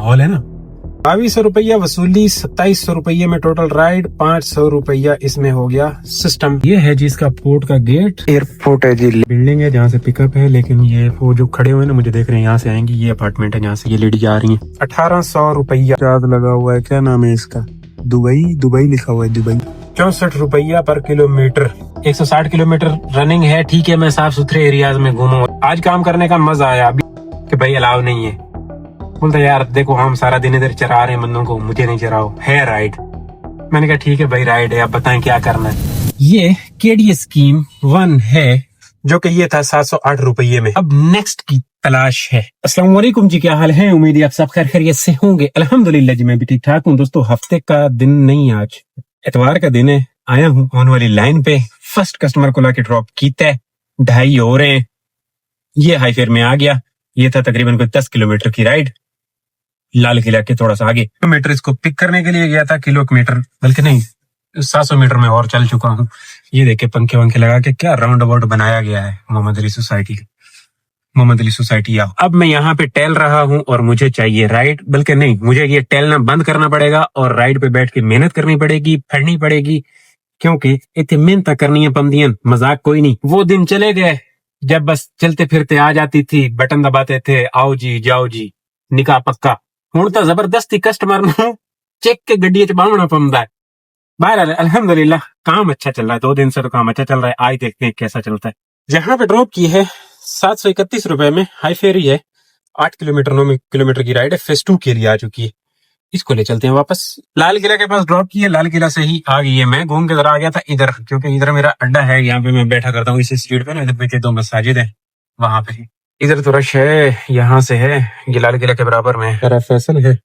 माहौल है ना। 2200 रुपया वसूली, 2700 रुपये में टोटल राइड, 500 रुपया इसमें हो गया सिस्टम। ये है जी इसका पोर्ट का गेट, एयरपोर्ट है जी, बिल्डिंग है जहाँ से पिकअप है, लेकिन ये वो जो खड़े हुए ना मुझे देख रहे हैं यहाँ से आएंगी, ये अपार्टमेंट है जहाँ से ये लेडी आ रही है। 1800 रुपया चार्ज लगा हुआ है, क्या नाम है इसका, दुबई लिखा हुआ है, दुबई। 64 रुपया पर किलोमीटर, 160 किलोमीटर रनिंग है। ठीक है, मैं साफ सुथरे एरियाज में घूमूंगा। आज काम करने का मजा आया अभी कि भाई अलाउ नहीं है। बोलता यार देखो हम सारा दिन इधर चरा रहे हैं बंदों को, मुझे नहीं चराओ, है राइड। मैंने कहा ठीक है भाई राइड है, अब बताएं क्या करना है। ये केडी स्कीम 1 है जो कि ये था 708 रुपये में। अब नेक्स्ट की तलाश है। अस्सलाम वालेकुम जी, क्या हाल है? उम्मीद है आप सब खैर खैरियत से होंगे। अल्हम्दुलिल्लाह जी मैं भी ठीक ठाक हूँ। दोस्तों हफ्ते का दिन नहीं, आज इतवार का दिन है। आया हूँ ऑन वाली लाइन पे, फर्स्ट कस्टमर को लाके ड्रॉप कीता है, 2:30 हो रहे हैं। ये हाई फेयर में आ गया। ये था तकरीबन कोई 10 किलोमीटर की राइड, लाल किला के थोड़ा सा आगे। किलोमीटर इसको पिक करने के लिए गया था, किलोमीटर बल्कि नहीं 700 मीटर में और चल चुका हूँ। ये देखे पंखे वंखे लगा के क्या राउंड अबाउट बनाया गया है मोहम्मद अली सोसाइटी। अब मैं यहाँ पे टहल रहा हूँ और मुझे चाहिए राइड, बल्कि नहीं, मुझे ये टहलना बंद करना पड़ेगा और राइड पे बैठ के मेहनत करनी पड़ेगी, पढ़नी पड़ेगी, क्योंकि इतनी मेहनत करनी है पमदियन, मजाक कोई नहीं। वो दिन चले गए जब बस चलते फिरते आ जाती थी, बटन दबाते थे, आओ जी जाओ जी, निकाह पक्का। हुण तो जबरदस्ती कस्टमर ਨੂੰ चेक के गड्डी च बांधना पड़ता है। बहरहाल अल्हम्दुलिल्लाह काम अच्छा चल रहा है, 2 दिन से तो काम अच्छा चल रहा है। आज देखते हैं कैसा चलता है। जहां पे ड्रॉप की है 731 रुपए में, हाई फेयर ही है, 8 किलोमीटर 9 किलोमीटर की राइड है, फेज 2 के लिए आ चुकी है। इसको ले चलते हैं वापस। लाल किला के पास ड्रॉप की है, लाल किला से ही आ गई है। मैं घूम के जरा आ गया था इधर, क्योंकि इधर मेरा अड्डा है, यहाँ पे मैं बैठा करता हूँ इस स्ट्रीट पे ना, इधर पीछे 2 मसाजिद है वहां पे ही। इधर तो रश है, यहाँ से है, ये लाल किला के बराबर में है। फैसल है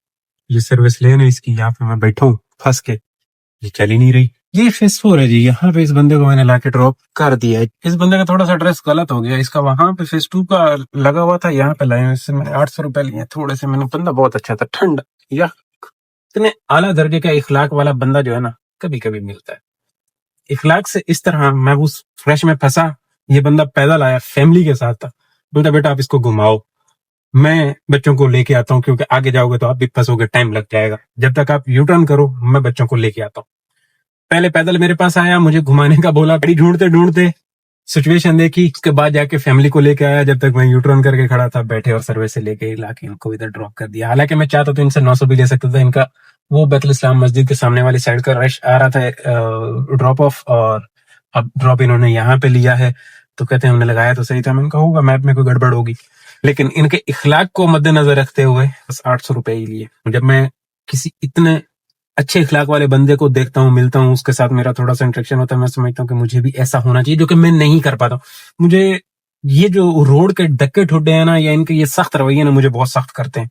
ये सर्विस लेन है इसकी, यहाँ पे मैं बैठा हूँ फंस के, ये चल ही नहीं रही। ये फेज 4 है जी, यहाँ पे इस बंदे को मैंने लाके ड्रॉप कर दिया है। इस बंदे का थोड़ा सा एड्रेस गलत हो गया, इसका वहां पे फेज 2 का लगा हुआ था, यहाँ पे लाया। इससे मैंने 800 रुपए लिए थोड़े से। मैंने बंदा बहुत अच्छा था, ठंड या इतने आला दर्जे का इखलाक वाला बंदा जो है ना कभी कभी मिलता है। इखलाक से इस तरह मैं उस फ्रेश में फंसा। ये बंदा पैदल आया, फैमिली के साथ था। बोलता बेटा आप इसको घुमाओ, मैं बच्चों को लेके आता हूँ, क्योंकि आगे जाओगे तो आप भी फंसोगे, टाइम लग जाएगा। जब तक आप यू टर्न करो मैं बच्चों को लेके आता हूँ। पहले पैदल मेरे पास आया, मुझे घुमाने का बोला, गाड़ी ढूंढते ढूंढते सिचुएशन देखी, उसके बाद जाके फैमिली को लेके आया। जब तक मैं यू टर्न करके खड़ा था, बैठे और सर्विस से लेके लाके इनको इधर ड्रॉप कर दिया। हालांकि मैं चाहता तो इनसे 900 भी ले सकता था। इनका वो बैतुल इस्लाम मस्जिद के सामने वाली साइड का रश आ रहा था ड्रॉप ऑफ, और अब ड्रॉप इन्होंने यहाँ पे लिया है। तो कहते हैं हमने लगाया तो सही था। मैंने कहा होगा मैप में कोई गड़बड़ होगी, लेकिन इनके इखलाक को मद्देनजर रखते हुए बस 800 रुपए ही लिए। जब मैं किसी इतने अच्छे इखलाक वाले बंदे को देखता हूँ, मिलता हूँ, उसके साथ मेरा थोड़ा सा इंटरेक्शन होता है, मैं समझता हूँ कि मुझे भी ऐसा होना चाहिए, जो कि मैं नहीं कर पाता हूँ। मुझे ये जो रोड के धक्के ठुड्डे हैं ना, या इनके ये सख्त रवैये ना, मुझे बहुत सख्त करते हैं।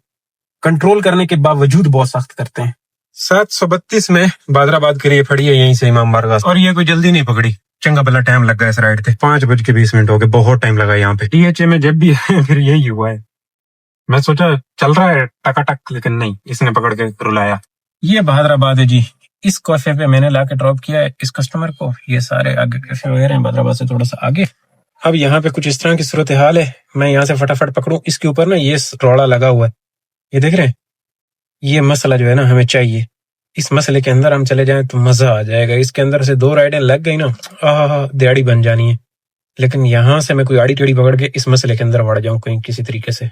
कंट्रोल करने के बावजूद बहुत सख्त करते हैं। 732 में बादराबाद के लिए पड़ी है, यहीं से इमाम बारगाह, और ये कोई जल्दी नहीं पकड़ी। चंगा भला टाइम लग गया इस राइड पे, 5:20 हो गए, बहुत टाइम लगा यहाँ पे। टीएचए में जब भी है फिर यही हुआ है। मैं सोचा चल रहा है टकाटक, लेकिन नहीं, इसने पकड़ के रुलाया। ये बहादराबाद है जी। इस कैफे पे मैंने लाके ड्रॉप किया है इस कस्टमर को। ये सारे आगे कैफे वगैरह हैं बहादराबाद से थोड़ा सा आगे। अब यहाँ पे कुछ इस तरह की सूरत हाल है, मैं यहाँ से फटाफट पकड़ूं। इसके ऊपर ना ये रोड़ा लगा हुआ है, ये देख रहे हैं। ये मसला जो है ना हमें चाहिए, इस मसले के अंदर हम चले जाएं तो मजा आ जाएगा। इसके अंदर से 2 राइडें लग गई ना, दिहाड़ी बन जानी है। लेकिन यहाँ से मैं कोई आड़ी टेढ़ी पकड़ के इस मसले के अंदर बढ़ जाऊं कहीं किसी तरीके से।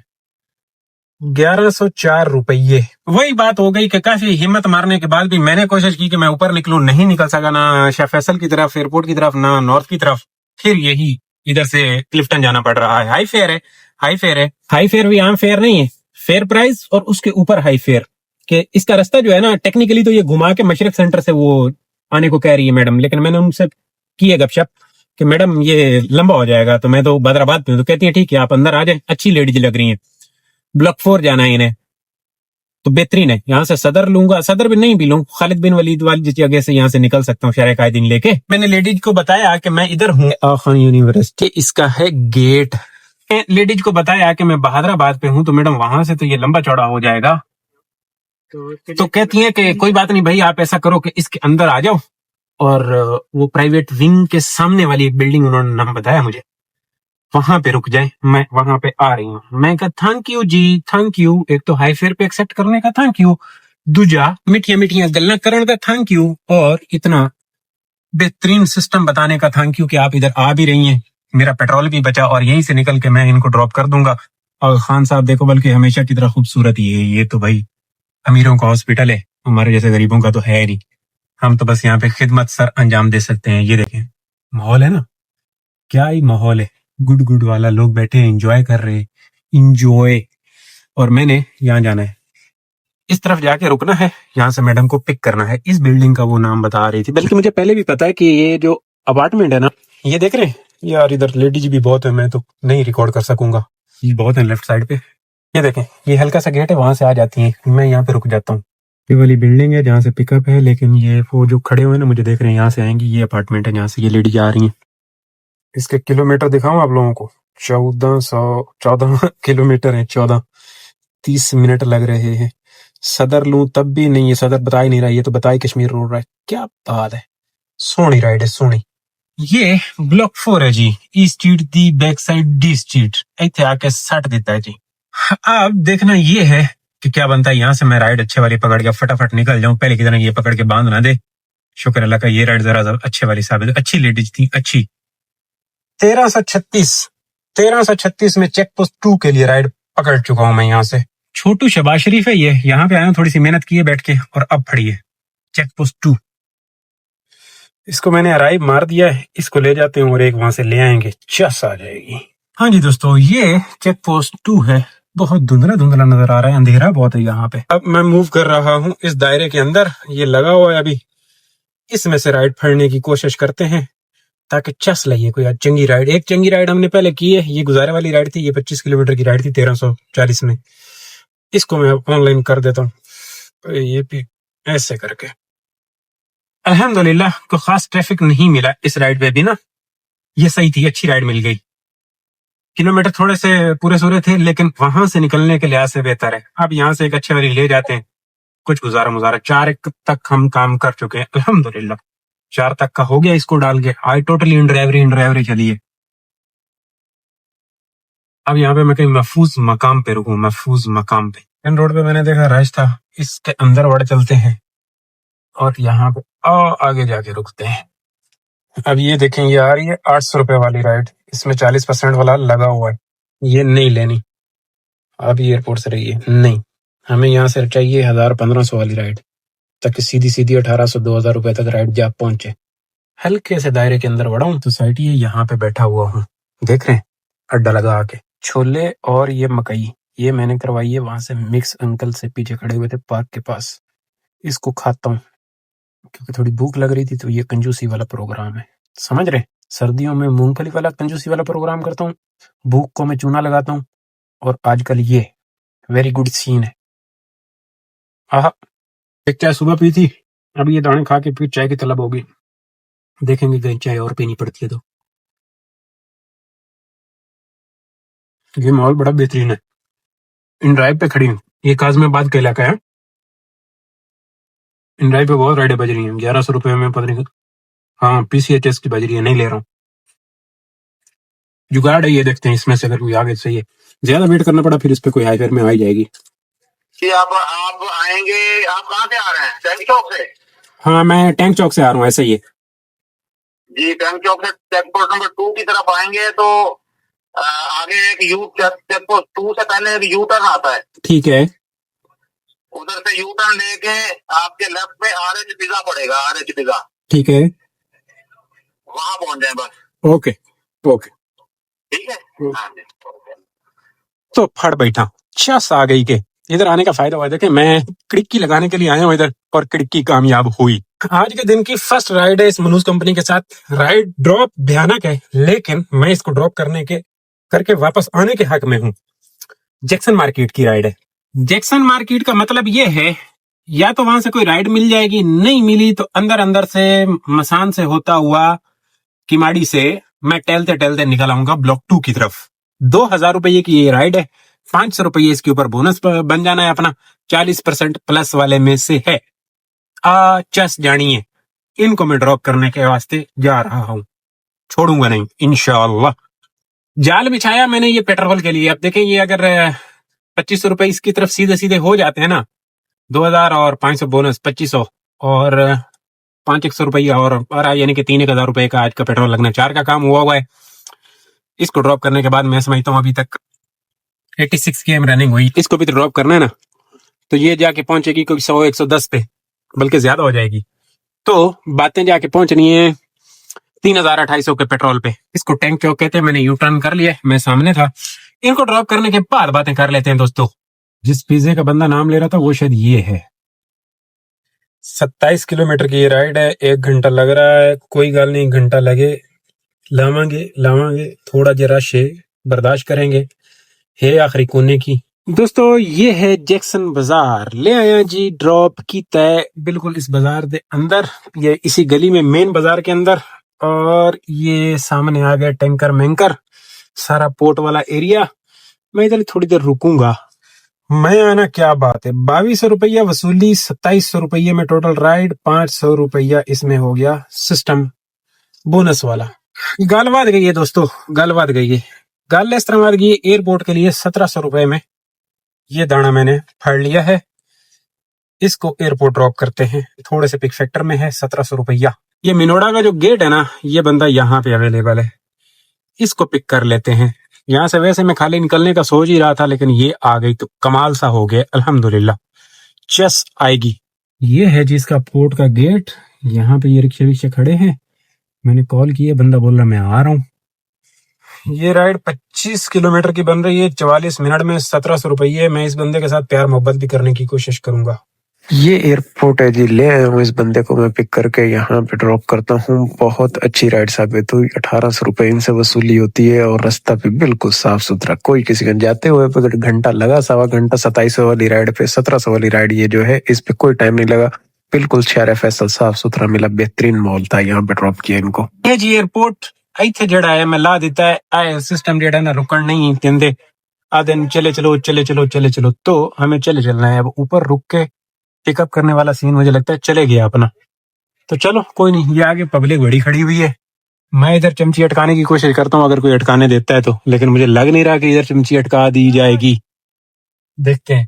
1104 रुपये। वही बात हो गई कि काफी हिम्मत मारने के बाद भी मैंने कोशिश की कि मैं ऊपर निकलूं, नहीं निकल सका, ना शाह फैसल की तरफ, एयरपोर्ट की तरफ, ना नॉर्थ की तरफ। फिर यही इधर से क्लिफ्टन जाना पड़ रहा है। हाई फेयर है। हाई फेयर भी आम फेयर नहीं है, फेयर प्राइस और उसके ऊपर हाई फेयर। कि इसका रास्ता जो है ना, टेक्निकली तो ये घुमा के मशरक सेंटर से वो आने को कह रही है मैडम, लेकिन मैंने उनसे की है गपशप कि मैडम ये लंबा हो जाएगा, तो मैं तो बदराबाद में, तो कहती है ठीक है आप अंदर आ जाए, अच्छी लेडीज लग रही है। ब्लॉक 4 जाना है इन्हें, तो बेहतरीन है। यहाँ से सदर लूंगा, सदर भी नहीं भी लूं, खालिद बिन वलीद वाली जगह से यहाँ से निकल सकता हूँ शहर कायदीन लेके। मैंने लेडीज को बताया कि मैं इधर हूँ, खान यूनिवर्सिटी इसका है गेट। लेडीज को बताया कि मैं बहादराबाद पे हूँ, तो मैडम वहां से तो ये लंबा चौड़ा हो जाएगा। तो कहती है कि कोई बात नहीं भाई, आप ऐसा करो कि इसके अंदर आ जाओ, और वो प्राइवेट विंग के सामने वाली एक बिल्डिंग उन्होंने नाम बताया मुझे, वहां पे रुक जाए, मैं वहां पे आ रही हूँ। मैं कहा thank you ji, thank you. एक तो हाई फेयर पे एक्सेप्ट करने का थैंक यू, दूजा मिठिया मिठिया गल्ला करने का थैंक यू, और इतना बेहतरीन सिस्टम बताने का थैंक यू कि आप इधर आ भी रही हैं, मेरा पेट्रोल भी बचा और यहीं से निकल के मैं इनको ड्रॉप कर दूंगा। और खान साहब देखो, बल्कि हमेशा की तरह खूबसूरत ही है। ये तो भाई अमीरों का हॉस्पिटल है, हमारे जैसे गरीबों का तो है नहीं। हम तो बस यहाँ पे खिदमत सर अंजाम दे सकते हैं। ये देखें माहौल है ना, क्या ही माहौल है, गुड गुड वाला, लोग बैठे हैं एंजॉय कर रहे हैं, इंजॉय। और मैंने यहाँ जाना है, इस तरफ जाके रुकना है, यहाँ से मैडम को पिक करना है। इस बिल्डिंग का वो नाम बता रही थी, बल्कि मुझे पहले भी पता है कि ये जो अपार्टमेंट है ना, ये देख रहे हैं यार, इधर लेडीज भी बहुत है, मैं तो नहीं रिकॉर्ड कर सकूंगा, ये बहुत है लेफ्ट साइड पे। ये देखें, ये हल्का सा गेट है, वहां से आ जाती है, मैं यहाँ पे रुक जाता हूँ। ये वाली बिल्डिंग है जहाँ से पिकअप है, लेकिन ये वो जो खड़े हुए हैं ना, मुझे देख रहे हैं यहाँ से आएंगी, ये अपार्टमेंट है जहाँ से ये लेडीज आ रही है। इसके किलोमीटर दिखाऊं आप लोगों को, 1414 किलोमीटर है, 14:30 लग रहे हैं। सदर लूं तब भी नहीं, ये सदर बता ही नहीं रहा, ये तो बताई कश्मीर रोड रहा है। क्या बात है, सोनी राइड है सोनी। ये ब्लॉक 4 है जी, ई स्ट्रीट दी बैक साइड डी स्ट्रीट, इतने आके सट देता है जी। अब देखना ये है कि क्या बनता है। यहाँ से मैं राइड अच्छे वाली पकड़ के फटाफट निकल जाऊं, पहले की तरह ये पकड़ के बांध ना दे। शुक्र अल्लाह का, ये राइड जरा अच्छे वाली साबित, अच्छी लेडीज थी, अच्छी। 1336 में चेक पोस्ट 2 के लिए राइड पकड़ चुका हूं मैं यहाँ से। छोटू शबाज शरीफ है ये, यहाँ पे आया हूँ, थोड़ी सी मेहनत की है बैठ के, और अब फड़ी है चेक पोस्ट 2। इसको मैंने अराइव मार दिया है, इसको ले जाते हैं और एक वहां से ले आएंगे, चस आ जाएगी। हाँ जी दोस्तों, ये चेक पोस्ट 2 है, बहुत धुंधला धुंधला नजर आ रहा है, अंधेरा बहुत है यहाँ पे। अब मैं मूव कर रहा हूँ इस दायरे के अंदर, ये लगा हुआ है अभी, इसमें से राइड फड़ने की कोशिश करते हैं ताकि चस लगे कोई चंगी राइड। एक चंगी राइड हमने पहले की है, ये गुजारे वाली राइड थी, ये 25 किलोमीटर की राइड थी 1340 में। इसको मैं ऑनलाइन कर देता हूँ, ये भी ऐसे करके। अल्हम्दुलिल्लाह कोई खास ट्रैफिक नहीं मिला इस राइड पे भी ना, ये सही थी, अच्छी राइड मिल गई। किलोमीटर थोड़े से पूरे सूरे थे, लेकिन वहां से निकलने के लिहाज से बेहतर है। अब यहाँ से एक अच्छे वाली ले जाते हैं, कुछ गुजारा मुजारा। 4 तक हम काम कर चुके हैं अल्हम्दुलिल्लाह, 4 तक का हो गया इसको डाल के। आई टोटली इन ड्राइवरी चलिए। अब यहाँ पे मैं कहीं महफूज मकाम पे रुकूं, महफूज मकाम पे। इन रोड पे मैंने देखा रश था, इसके अंदर बढ़ चलते हैं और यहाँ पे आगे जाके रुकते हैं। अब ये देखें, ये आ रही है 800 रुपए वाली राइड, इसमें 40% वाला लगा हुआ है, ये नहीं लेनी। अब एयरपोर्ट से रही है नहीं, हमें यहाँ से चाहिए 1000-1500 वाली राइड, ताकि सीधी सीधी 1800-2000 रुपए तक राइड जा पहुंचे। हल्के से दायरे के अंदर बढ़ा हूँ, सोसाइटी है, यहाँ पे बैठा हुआ हूँ, देख रहे हैं अड्डा लगा आके। छोले और ये मकई, ये मैंने करवाई है वहां से मिक्स अंकल से, पीछे खड़े हुए थे पार्क के पास। इसको खाता हूँ क्योंकि थोड़ी भूख लग रही थी, तो ये कंजूसी वाला प्रोग्राम है, समझ रहे। सर्दियों में मूंगफली वाला कंजूसी वाला प्रोग्राम करता हूँ, भूख को मैं चूना लगाता हूँ, और आजकल ये वेरी गुड सीन है। आहा, एक चाय सुबह पी थी, अब ये दाने खा के फिर चाय की तलब होगी। देखेंगे कहीं चाय और पीनी पड़ती है तो। ये माहौल बड़ा बेहतरीन है, इन ड्राइव पे खड़ी हूँ, ये काज़िमाबाद का इलाका है। इन ड्राइव पे बहुत राइडें बज रही हैं, 1100 रुपए में पता नहीं। हाँ, पीसीएचएस की बज रही है, नहीं ले रहा हूँ, जुगाड़ है। ये देखते हैं इसमें से अगर कोई आगे सही है, ज्यादा वेट करना पड़ा फिर इस पे कोई हाई फेयर में आ ही जाएगी। कि आप आएंगे, आप कहाँ से आ रहे हैं? टैंक चौक से? हाँ, मैं टैंक चौक से आ रहा हूँ, ऐसा ही है जी। टैंक चौक से चेक पोस्ट नंबर 2 की तरफ आएंगे तो आगे एक चेक पोस्ट 2 से पहले एक यू टर्न आता है, ठीक है। उधर से यू टर्न लेके आपके लेफ्ट में आरएच पिज्जा पड़ेगा, आरएच पिज्जा, ठीक है, वहां पहुंच जाए बस। ओके ओके, ठीक है। हाँ जी। तो फट बैठा, चस आ गई के। इधर आने का फायदा हुआ, देखे मैं खिड़की लगाने के लिए आया हूँ इधर, और खिड़की कामयाब हुई। आज के दिन की फर्स्ट राइड है इस मनूज कंपनी के साथ। राइड ड्रॉप भयानक है, लेकिन मैं इसको ड्रॉप करके वापस आने के हक में हूँ। जैक्सन मार्केट की राइड है। जैक्सन मार्केट का मतलब ये है, या तो वहां से कोई राइड मिल जाएगी, नहीं मिली तो अंदर से मसान से होता हुआ किमाड़ी से मैं टहलते टहलते निकल आऊंगा ब्लॉक 2 की तरफ। 2000 रुपये की ये राइड है, 500 रुपये इसके ऊपर बोनस बन जाना है अपना, 40% प्लस वाले में से है। चस जानिए, इनको मैं ड्रॉप करने के वास्ते जा रहा हूं, छोड़ूंगा नहीं इंशाअल्लाह। जाल बिछाया मैंने ये पेट्रोल के लिए। अब देखें ये अगर 2500 रुपए इसकी तरफ सीधे सीधे हो जाते हैं ना, 2000 और 500 बोनस 2500 और 500 रुपया और यानी कि 3000 रुपए का आज का पेट्रोल लगना, 4 का काम हुआ है। इसको ड्रॉप करने के बाद मैं समझता हूँ अभी तक 86 km रनिंग हुई। इसको भी तो ड्रॉप करना है ना, तो ये जाके पहुंचेगी कोई 100-110 पे, बल्कि ज्यादा हो जाएगी। तो बातें जाके पहुंचनी है 3200 के पेट्रोल पे। इसको टैंक चौक कहते हैं। मैंने यू टर्न कर लिया, मैं सामने था। इनको ड्रॉप करने के बाद बातें कर लेते हैं दोस्तों। जिस पिज्जे का बंदा नाम ले रहा था वो शायद ये है। 27 किलोमीटर की ये राइड है, 1 घंटा लग रहा है। कोई गल नहीं, घंटा लगे, लावांगे। थोड़ा जो रश है बर्दाश्त करेंगे, है आखिरी कोने की। दोस्तों ये है जैक्सन बाजार, ले आया जी ड्रॉप की तय बिल्कुल इस बाजार के अंदर, ये इसी गली में मेन बाजार के अंदर। और ये सामने आ गया टैंकर मैंकर, सारा पोर्ट वाला एरिया। मैं इधर थोड़ी देर रुकूंगा। मैं आना क्या बात है, 2200 रुपया वसूली, 2700 रुपये में टोटल राइड, 500 रुपया इसमें हो गया सिस्टम बोनस वाला। गल बात गई है दोस्तों, गल बात गई है। गल इस तरह बात गई, एयरपोर्ट के लिए 1700 रुपए में ये दाना मैंने फाड़ लिया है। इसको एयरपोर्ट ड्रॉप करते हैं, थोड़े से पिक फैक्टर में है, 1700 रुपया। ये मिनोड़ा का जो गेट है ना, ये बंदा यहाँ पे अवेलेबल है, इसको पिक कर लेते हैं। यहाँ से वैसे मैं खाली निकलने का सोच ही रहा था, लेकिन ये आ गई तो कमाल सा हो गया, अल्हम्दुलिल्लाह। चस आएगी। ये है जिसका पोर्ट का गेट। यहाँ पे ये रिक्शे विक्शे खड़े हैं। मैंने कॉल किया, बंदा बोल रहा मैं आ रहा हूँ। ये राइड 25 किलोमीटर की बन रही है, 44 मिनट में 1700 रुपये। मैं इस बंदे के साथ प्यार मोहब्बत भी करने की कोशिश करूंगा। ये एयरपोर्ट है जी, ले आया हूँ इस बंदे को मैं पिक करके यहाँ पे ड्रॉप करता हूँ। बहुत अच्छी राइड साबित हुई। 1800 रुपये इनसे वसूली होती है और रास्ता भी बिल्कुल साफ सुथरा, कोई किसी का जाते हुए पे घंटा लगा, 1.25 घंटा। 2700 वाली राइड पे 1700 वाली राइड ये जो है, इस पे कोई टाइम नहीं लगा। बिल्कुल शहर फैसल साफ सुथरा मिला, बेहतरीन माहौल था। यहाँ पे ड्रॉप किया इनको। ये जी एयरपोर्ट ਇੱਥੇ ਜਿਹੜਾ ਹੈ ਮੈਂ ਲਾ ਦਿੱਤਾ है। आए सिस्टम ਜਿਹੜਾ ना रुकन नहीं देंदे, आधे चले चलो तो हमें चले चलना है। अब ऊपर रुक के पिकअप करने वाला सीन मुझे लगता है चले गया अपना। तो चलो कोई नहीं, ये आगे पब्लिक बड़ी खड़ी हुई है। मैं इधर चमची अटकाने की कोशिश करता हूँ अगर कोई अटकाने देता है तो, लेकिन मुझे लग नहीं रहा कि इधर चमची अटका दी जाएगी। देखते हैं।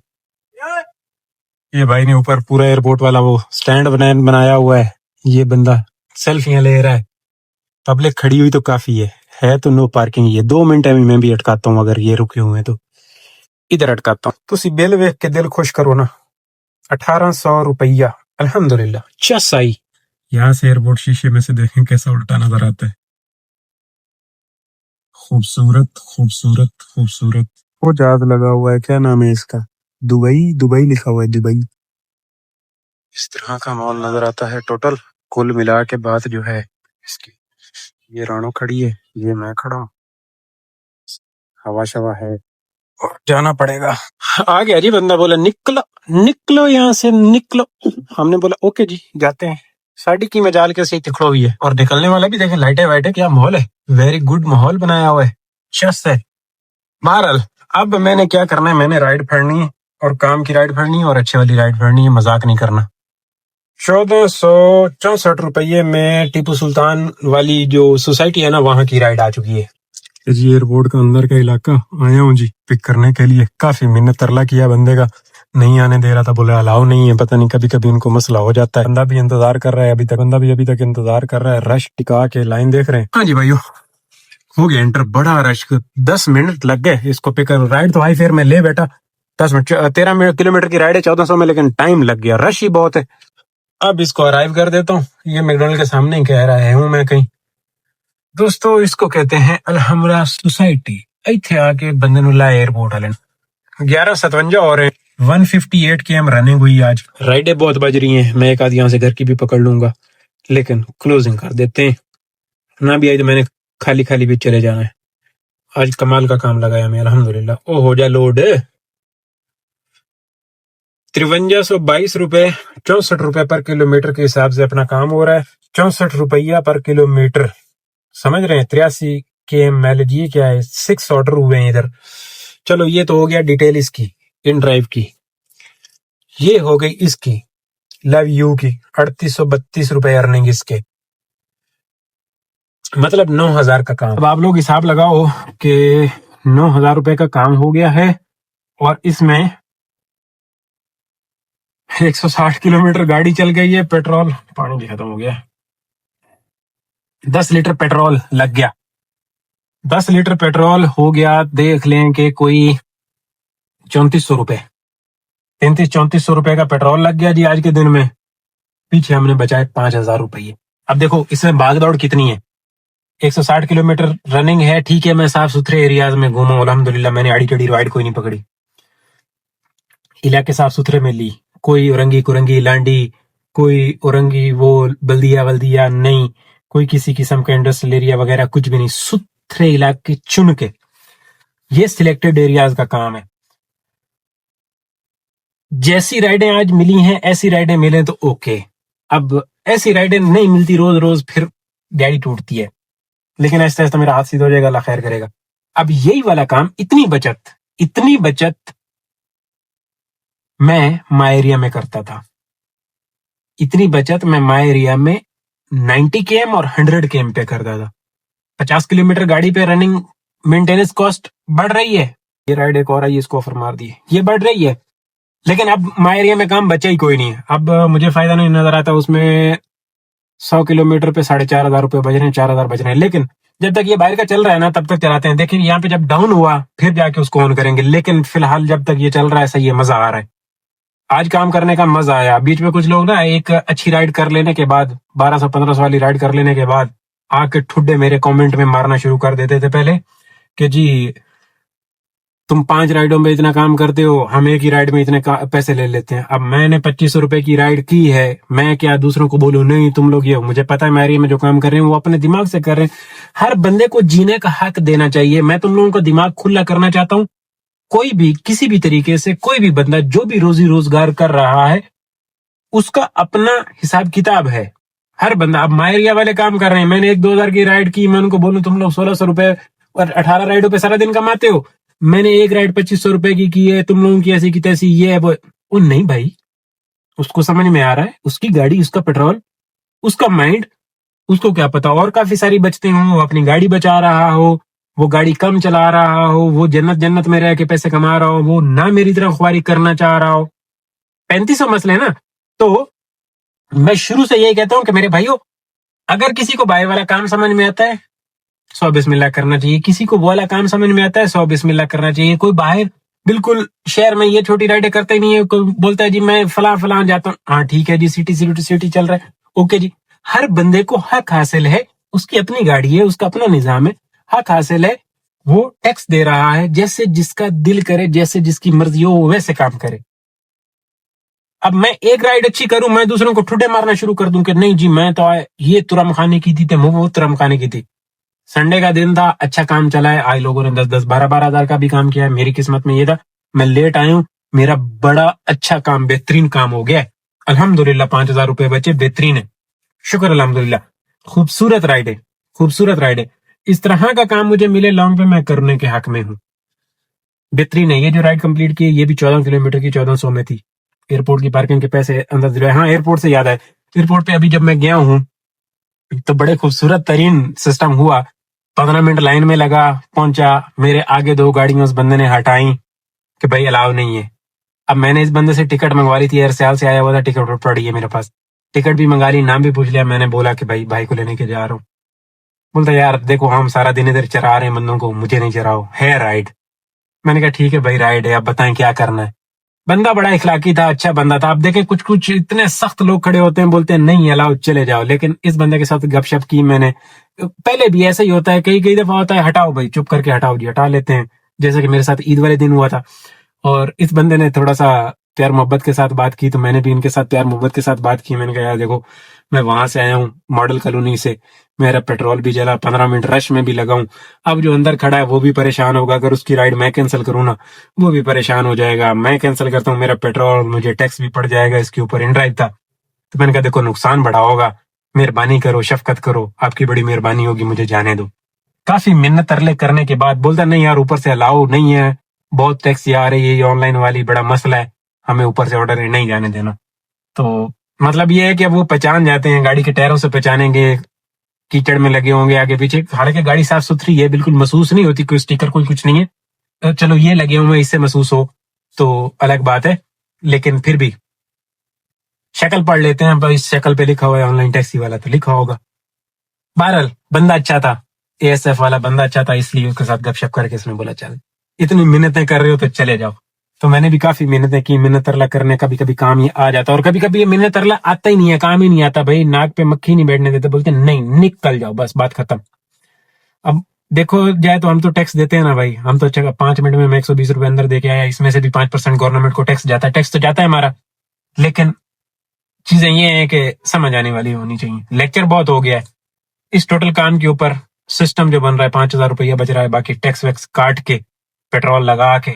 ये भाई ने ऊपर पूरा एयरपोर्ट वाला वो स्टैंड बनाया हुआ है। ये बंदा सेल्फियां ले रहा है, पब्लिक खड़ी हुई तो काफी है तो नो पार्किंग। ये 2 मिनट में मैं भी अटकाता हूँ, अगर ये रुके हुए हैं तो इधर अटकाता हूँ। तुसी बिल वेख के दिल खुश करो ना, 1800 रुपया अल्हम्दुलिल्लाह। चस आई। यहाँ से एयरपोर्ट शीशे में से देखें कैसा उल्टा नजर आता है। खूबसूरत खूबसूरत खूबसूरत। वो जहाज लगा हुआ है, क्या नाम है इसका, दुबई लिखा हुआ है, दुबई। इस तरह का माहौल नजर आता है टोटल कुल मिला के। बात जो है इसकी, ये रानो खड़ी है, ये मैं खड़ा हूँ, हवा शवा है और जाना पड़ेगा। आ गया जी बंदा, बोला निकलो यहाँ से निकलो। हमने बोला ओके जी जाते हैं। साड़ी की मजाल के से खड़ो हुई है और निकलने वाला भी देखें, लाइटें वाइटें, क्या माहौल है, वेरी गुड माहौल बनाया हुआ है, चस है। बहरहाल अब मैंने क्या करना है, मैंने राइड फड़नी है और काम की राइड फड़नी है और अच्छे वाली राइड फड़नी है, मजाक नहीं करना। 1464 रुपये में टीपू सुल्तान वाली जो सोसाइटी है ना, वहां की राइड आ चुकी है जी। एयरपोर्ट का अंदर का इलाका आया हूँ जी पिक करने के लिए। काफी मिन्नत तरला किया बंदे का, नहीं आने दे रहा था, बोले अलाउ नहीं है। पता नहीं कभी कभी इनको मसला हो जाता है। बंदा भी इंतजार कर रहा है, बंदा भी अभी तक इंतजार कर रहा है। रश टिका के लाइन देख रहे हैं। हाँ जी भाइयों, हो गया एंटर, बड़ा रश, 10 मिनट लग गए इसको पिक कर। राइड तो हाई फेयर में ले बैठा, 13 किलोमीटर की राइड है 1400 में, लेकिन टाइम लग गया, रश ही बहुत है। अब इसको अराइव कर देता हूँ। ये मैकडोनल्ड के सामने ही कह रहा हूँ मैं कहीं। दोस्तों इसको कहते हैं अलहमरा सोसाइटी। इत्थे आके बंदे नु ला एयरपोर्ट वाले 11:57 और 158 km रनिंग हुई आज। राइडें बहुत बज रही हैं, मैं एक आध यहाँ से घर की भी पकड़ लूंगा, लेकिन क्लोजिंग कर देते हैं। ना भी आई तो मैंने खाली खाली भी चले जाना है। आज कमाल का काम लगाया मैं अल्हम्दुलिल्लाह। ओ हो जा लोड 5322 रुपए 64 रुपए पर किलोमीटर के हिसाब से अपना काम हो रहा है। 64 रुपया पर किलोमीटर, समझ रहे हैं। 83 km माइलेज। ये क्या है, 6 ऑर्डर हुए हैं इधर। चलो ये तो हो गया डिटेल इसकी, इन ड्राइव की। ये हो गई इसकी लव यू की 3832 रुपए अर्निंग इसके। مطلب 9,000 کا کام. اب آپ لوگ حساب لگاؤ کہ 9,000 روپے کا کام ہو گیا ہے اور اس میں 160 کلومیٹر گاڑی چل گئی ہے. پیٹرول پانی بھی ختم ہو گیا. 10 لیٹر پیٹرول لگ گیا. 10 لیٹر پیٹرول ہو گیا. دیکھ لیں کہ کوئی 3400 روپے 3400 روپے کا پیٹرول لگ گیا جی آج کے دن میں. پیچھے ہم نے بچائے 5,000 روپے. اب دیکھو اس میں بھاگ دوڑ کتنی ہے. 160 کلومیٹر رننگ ہے. ٹھیک ہے میں صاف ستھرے ایریاز میں گھوما الحمدللہ. میں نے آڑی ٹیڑی رائڈ کوئی نہیں پکڑی. علاقے صاف ستھرے میں لی. کوئی اورنگی کرنگی لانڈی, کوئی اورنگی وہ بلدیا نہیں, کوئی کسی قسم کا انڈسٹریل ایریا وغیرہ کچھ بھی نہیں. ستھرے علاقے چن کے, یہ سلیکٹڈ ایریاز کا کام ہے. جیسی رائڈیں آج ملی ہیں ایسی رائڈیں ملیں تو اوکے. اب ایسی رائڈیں نہیں ملتی روز روز, پھر گاڑی ٹوٹتی ہے. لیکن ایسا ایسا میرا ہاتھ سیدھا ہو جائے گا, اللہ خیر کرے گا. اب یہی والا کام, اتنی بچت میں مائی ایریا میں کرتا تھا. اتنی بچت میں مائی ایریا میں 90 km اور 100 km پہ کرتا تھا. 50 کلومیٹر گاڑی پہ رننگ مینٹیننس کاسٹ بڑھ رہی ہے. یہ رائڈ ایک اور آئی, اس کو آفر مار دی, یہ بڑھ رہی ہے. لیکن اب مائی ایریا میں کام بچا ہی کوئی نہیں. اب مجھے فائدہ نہیں نظر آتا. اس میں 100 کلومیٹر پہ 4,500 روپے بج رہے ہیں, 4,000 بج رہے ہیں. لیکن جب تک یہ باہر کا چل رہا ہے نا تب تک چلاتے ہیں. دیکھیں یہاں پہ جب ڈاؤن ہوا پھر جا کے اس کو آن کریں گے. لیکن فی الحال جب تک یہ چل رہا ہے صحیح ہے, مزہ آ رہا ہے. آج کام کرنے کا مزہ آیا. بیچ میں کچھ لوگ نا ایک اچھی رائڈ کر لینے کے بعد, 1,200-1,500 والی رائڈ کر لینے کے بعد آ کے ٹھڈے میرے کامنٹ میں مارنا شروع کر دیتے تھے پہلے کہ جی تم 5 رائڈوں میں اتنا کام کرتے ہو, ہم ایک ہی رائڈ میں اتنے پیسے لے لیتے ہیں. اب میں نے 2,500 روپے کی رائڈ کی ہے, میں کیا دوسروں کو بولوں نہیں تم لوگ یہ ہو. مجھے پتا ہے میری میں جو کام کر رہے ہیں وہ اپنے دماغ سے کر رہے ہیں. ہر بندے کو جینے کا حق دینا چاہیے. میں تم لوگوں کا دماغ کھلا کرنا چاہتا ہوں. کوئی بھی کسی بھی طریقے سے کوئی بھی بندہ جو بھی روزی روزگار کر رہا ہے اس کا اپنا حساب کتاب ہے. ہر بندہ, اب مائی ایریا والے کام کر رہے ہیں, میں نے 1-2 ہزار کی رائڈ کی, میں ان کو بولوں تم لوگ 1,600 روپے اور 18 رائڈوں پہ سارا دن کماتے ہو. میں نے ایک رائڈ 2,500 روپے کی ہے, تم لوگوں کی ایسی کی تیسی یہ ہے وہ نہیں بھائی. اس کو سمجھ میں آ رہا ہے, اس کی گاڑی, اس کا پیٹرول, اس کا مائنڈ, اس کو کیا پتا اور کافی ساری بچتے ہوں, وہ اپنی گاڑی بچا رہا ہو, وہ گاڑی کم چلا رہا ہو, وہ جنت میں رہ کے پیسے کما رہا ہو, وہ نہ میری طرح خواری کرنا چاہ رہا ہو. 3500 مسئلے نا. تو میں شروع سے یہی کہتا ہوں کہ میرے بھائیو, اگر کسی کو باہر والا کام سمجھ میں آتا ہے 100 بسم اللہ کرنا چاہیے. کسی کو وہ والا کام سمجھ میں آتا ہے 100 بسم اللہ کرنا چاہیے. کوئی باہر بالکل شہر میں یہ چھوٹی رائڈیں کرتا ہی نہیں ہے, کوئی بولتا ہے جی میں فلاں جاتا ہوں, ہاں ٹھیک ہے جی, سٹی چل رہا ہے, اوکے جی. ہر بندے کو حق حاصل ہے, اس کی اپنی گاڑی ہے, اس کا اپنا نظام ہے, حق حاصل ہے. وہ ٹیکس دے رہا ہے, جیسے جس کا دل کرے, جیسے جس کی مرضی ہو وہ ویسے کام کرے. اب میں ایک رائڈ اچھی کروں, میں دوسروں کو ٹھڈے مارنا شروع کر دوں کہ نہیں جی میں تو یہ ترم خانے کی تھی, وہ ترم خانے کی تھی. سنڈے کا دن تھا, اچھا کام چلا ہے, آج لوگوں نے 10-12 ہزار کا بھی کام کیا ہے. میری قسمت میں یہ تھا, میں لیٹ آیا ہوں, میرا بڑا اچھا کام, بہترین کام ہو گیا ہے الحمدللہ. 5,000 روپے بچے, بہترین ہے, شکر الحمدللہ. خوبصورت رائڈ ہے. اس طرح کا کام مجھے ملے لانگ پہ, میں کرنے کے حق میں ہوں. بہترین ہے. یہ جو رائڈ کمپلیٹ کی ہے یہ بھی 14 کلومیٹر کی 1,400 میں تھی. ایئرپورٹ کی پارکنگ کے پیسے اندر دلوائے. ہاں ایئرپورٹ سے یاد ہے, ایئرپورٹ پہ ابھی جب میں گیا ہوں تو بڑے خوبصورت ترین سسٹم ہوا. 15 منٹ لائن میں لگا, پہنچا, میرے آگے 2 گاڑیاں اس بندے نے ہٹائیں کہ بھائی الاؤ نہیں ہے. اب میں نے اس بندے سے ٹکٹ منگوا لی تھی, ایئر سیال سے آیا ہوا تھا, ٹکٹ پڑی ہے میرے پاس, ٹکٹ بھی منگا لی, نام بھی پوچھ لیا. میں نے بولا کہ بھائی کو لینے کے جا رہا ہوں. بولتا یار دیکھو ہم سارا دن ادھر چرا رہے ہیں بندوں کو, مجھے نہیں چراؤ, ہے رائڈ. میں نے کہا ٹھیک ہے بھائی رائڈ ہے, اب بتائیں کیا کرنا ہے. بندہ بڑا اخلاقی تھا, اچھا بندہ تھا. اب دیکھیں کچھ اتنے سخت لوگ کھڑے ہوتے ہیں, بولتے ہیں نہیں الاؤ چلے جاؤ. لیکن اس بندے کے ساتھ گپ شپ کی میں نے, پہلے بھی ایسا ہی ہوتا ہے, کئی دفعہ ہوتا ہے ہٹاؤ بھائی, چپ کر کے ہٹاؤ جی, ہٹا لیتے ہیں. جیسے کہ میرے ساتھ عید والے دن ہوا تھا, اور اس بندے نے تھوڑا سا پیار محبت کے ساتھ بات کی, تو میں نے بھی ان کے ساتھ پیار محبت کے ساتھ بات کی. میں نے کہا یار دیکھو میں وہاں سے آیا ہوں ماڈل کالونی سے, میرا پیٹرول بھی جلا, 15 منٹ رش میں بھی لگا ہوں. اب جو اندر کھڑا ہے وہ بھی پریشان ہوگا, اگر اس کی رائڈ میں کینسل کروں نا وہ بھی پریشان ہو جائے گا. میں کینسل کرتا ہوں, میرا پیٹرول, مجھے ٹیکس بھی پڑ جائے گا, اس کے اوپر ان ڈرائیو تھا. تو میں نے کہا دیکھو نقصان بڑا ہوگا, مہربانی کرو, شفقت کرو, آپ کی بڑی مہربانی ہوگی, مجھے جانے دو. کافی منت ترلے کرنے کے بعد بولتا نہیں یار اوپر سے الاؤ نہیں ہے, بہت ٹیکسی آ رہی ہے, یہ آن لائن والی بڑا مسئلہ ہے, ہمیں اوپر سے آرڈر نہیں جانے دینا. تو مطلب یہ ہے کہ وہ پہچان جاتے ہیں, گاڑی کے ٹائروں سے پہچانیں گے, कीचड़ में लगे होंगे आगे पीछे, हालांकि गाड़ी साफ सुथरी है, बिल्कुल महसूस नहीं होती, कोई स्टिकर कोई कुछ नहीं है। चलो ये लगे हुए इससे महसूस हो तो अलग बात है, लेकिन फिर भी शक्ल पढ़ लेते हैं। भाई शक्ल पे लिखा हुआ है ऑनलाइन टैक्सी वाला, तो लिखा होगा। बहरहाल बंदा अच्छा था, ASF वाला बंदा अच्छा था, इसलिए उसके साथ गपशप करके उसने बोला चल इतनी मिन्नतें कर रहे हो तो चले जाओ। तो मैंने भी काफी मिन्नतें की, मिन्नत तरला करने कभी कभी काम ही आ जाता, और कभी कभी ये मिन्नत तरला आता ही नहीं है, काम ही नहीं आता। भाई नाक पे मक्खी नहीं बैठने देते, बोलते नहीं निकल जाओ, बस बात खत्म। अब देखो जाए तो हम तो टैक्स देते हैं ना भाई, हम तो 5 मिनट में मैं 120 रुपए अंदर दे के आया, इसमें से भी 5% गवर्नमेंट को टैक्स जाता है, टैक्स तो जाता है हमारा, लेकिन चीजें ये हैं कि समझ आने वाली होनी चाहिए। लेक्चर बहुत हो गया है इस टोटल काम के ऊपर। सिस्टम जो बन रहा है 5,000 रुपया बच रहा है, बाकी टैक्स वैक्स काट के पेट्रोल लगा के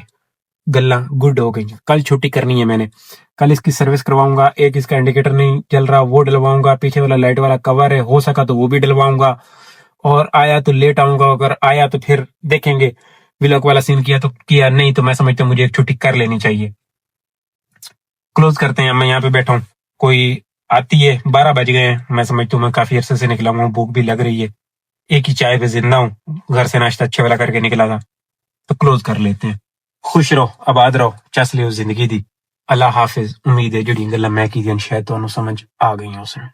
गल्ला गुड हो गई। कल छुट्टी करनी है मैंने, कल इसकी सर्विस करवाऊंगा। एक इसका इंडिकेटर नहीं चल रहा वो डलवाऊंगा, पीछे वाला लाइट वाला कवर है, हो सका तो वो भी डलवाऊंगा, और आया तो लेट आऊंगा, अगर आया तो फिर देखेंगे। व्लॉग वाला सीन किया तो किया, नहीं तो मैं समझता हूँ मुझे एक छुट्टी कर लेनी चाहिए। क्लोज करते हैं, मैं यहाँ पे बैठा हूँ, कोई आती है, 12 बज गए हैं, मैं समझता हूँ मैं काफी अरसे से निकला हूँ, भूख भी लग रही है, एक ही चाय पे जिंदा हूँ, घर से नाश्ता अच्छे वाला करके निकला था, तो क्लोज कर लेते हैं। खुश रहो, आबाद रहो, चस लियो जिंदगी दी। अल्लाह हाफिज। उम्मीद है जड़ी गल्लां मैं की शायद तुहानू समझ आ गई उसमें।